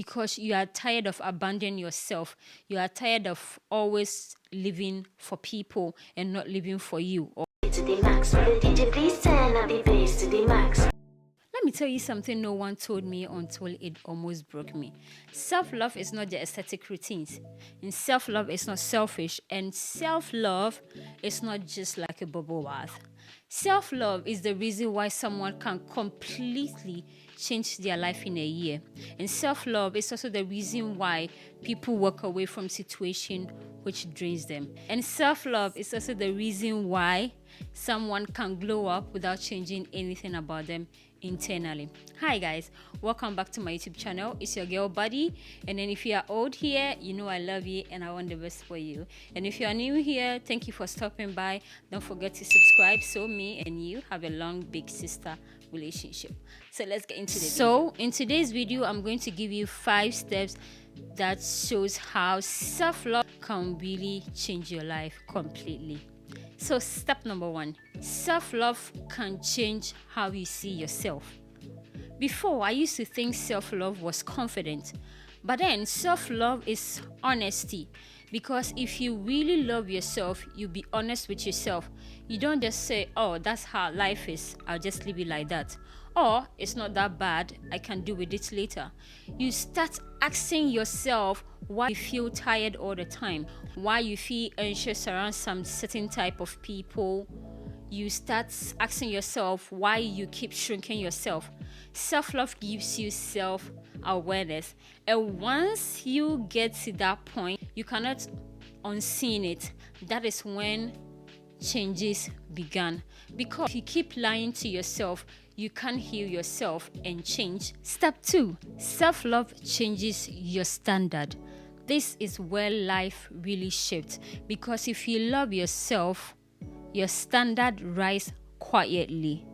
because you are tired of abandoning yourself. You are tired of always living for people and not living for you. To the max, for the DJ please turn up the bass to the max. Let me tell you something no one told me until it almost broke me. Self-love is not the aesthetic routines. And self-love is not selfish. And self-love is not just like a bubble bath. Self-love is the reason why someone can completely change their life in a year. And self-love is also the reason why people walk away from situation which drains them. And self-love is also the reason why someone can glow up without changing anything about them internally. Hi guys, welcome back to my YouTube channel. It's your girl Buddy, and then if you are old here, you know I love you and I want the best for you. And if you are new here, thank you for stopping by. Don't forget to subscribe so me and you have a long big sister relationship. So let's get into the video. So in today's video, I'm going to give you 5 steps that shows how self-love can really change your life completely. So step number 1, self-love can change how you see yourself. Before, I used to think self-love was confident, but then self-love is honesty. Because if you really love yourself, you be honest with yourself. You don't just say, oh, that's how life is, I'll just leave it like that. Or, it's not that bad, I can do with it later. You start asking yourself why you feel tired all the time, why you feel anxious around some certain type of people. You start asking yourself why you keep shrinking yourself. Self-love gives you self-awareness. And once you get to that point, you cannot unseen it. That is when changes began. Because if you keep lying to yourself, you can't heal yourself and change. Step 2, self-love changes your standard. This is where life really shifts, because if you love yourself, your standard rise quietly.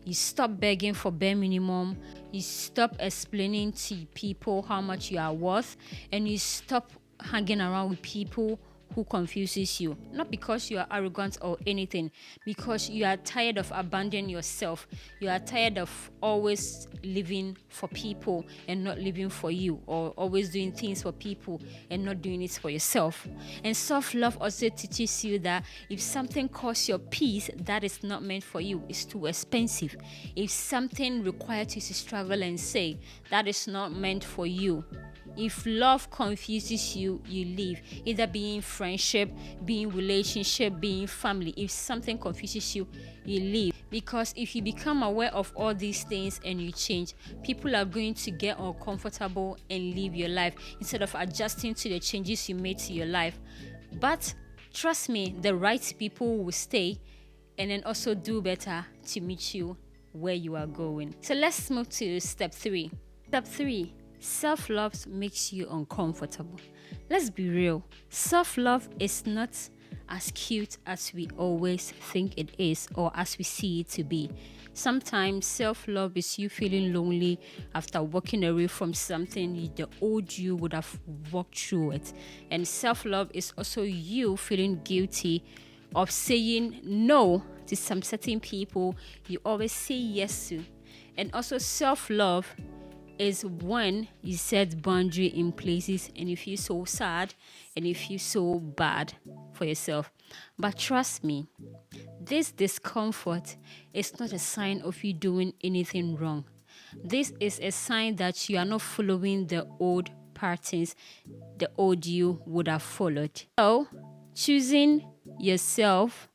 You stop begging for bare minimum, you stop explaining to people how much you are worth, and you stop hanging around with people who confuses you. Not because you are arrogant or anything, because you are tired of abandoning yourself. You are tired of always living for people and not living for you, or always doing things for people and not doing it for yourself. And self-love also teaches you that if something costs your peace, that is not meant for you, it's too expensive. If something requires you to struggle and say, that is not meant for you. If love confuses you, you leave. Either being friendship, being relationship, being family. If something confuses you, you leave. Because if you become aware of all these things and you change, people are going to get uncomfortable and leave your life instead of adjusting to the changes you made to your life. But trust me, the right people will stay and then also do better to meet you where you are going. So let's move to step 3. Step 3. Self-love makes you uncomfortable. Let's be real. Self-love is not as cute as we always think it is, or as we see it to be. Sometimes self-love is you feeling lonely after walking away from something the old you would have walked through it. And self-love is also you feeling guilty of saying no to some certain people you always say yes to. And also self-love is when you set boundary in places and you feel so sad and you feel so bad for yourself. But trust me, this discomfort is not a sign of you doing anything wrong. This is a sign that you are not following the old patterns the old you would have followed. So, choosing yourself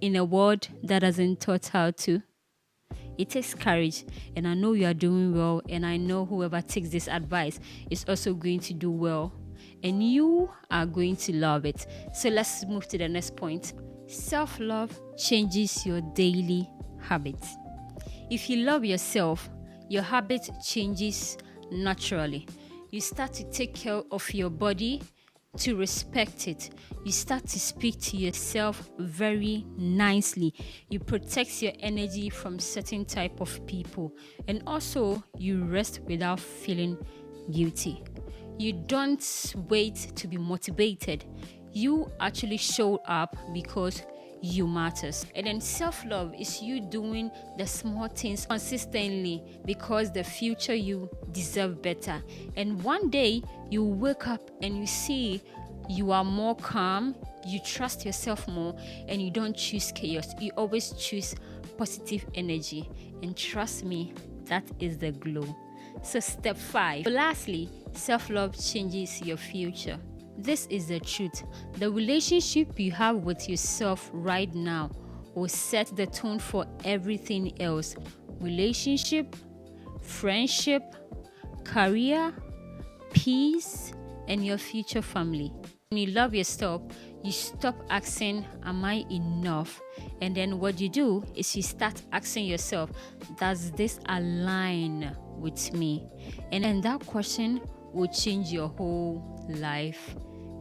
in a world that hasn't taught how to, it takes courage, and I know you are doing well, and I know whoever takes this advice is also going to do well, and you are going to love it. So let's move to the next point. Self-love changes your daily habits. If you love yourself, your habit changes naturally. You start to take care of your body, to respect it. You start to speak to yourself very nicely. You protect your energy from certain type of people. And also, you rest without feeling guilty. You don't wait to be motivated. You actually show up because you matters. And then self-love is you doing the small things consistently because the future you deserve better. And one day you wake up and you see you are more calm, you trust yourself more, and you don't choose chaos. You always choose positive energy. And trust me, that is the glow. So step 5. Lastly, self-love changes your future. This is the truth. The relationship you have with yourself right now will set the tone for everything else. Relationship, friendship, career, peace, and your future family. When you love yourself, you stop asking, am I enough? And then what you do is you start asking yourself, does this align with me? And then that question will change your whole life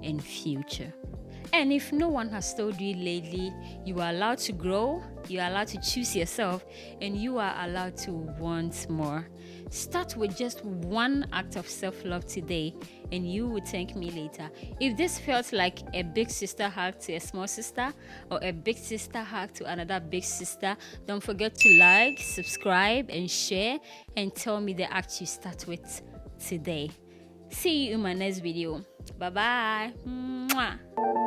and future. And if no one has told you lately, you are allowed to grow, you are allowed to choose yourself, and you are allowed to want more. Start with just one act of self-love today, and you will thank me later. If this felt like a big sister hug to a small sister, or a big sister hug to another big sister, don't forget to like, subscribe, and share, and tell me the act you start with today. See you in my next video. Bye bye. Mwah.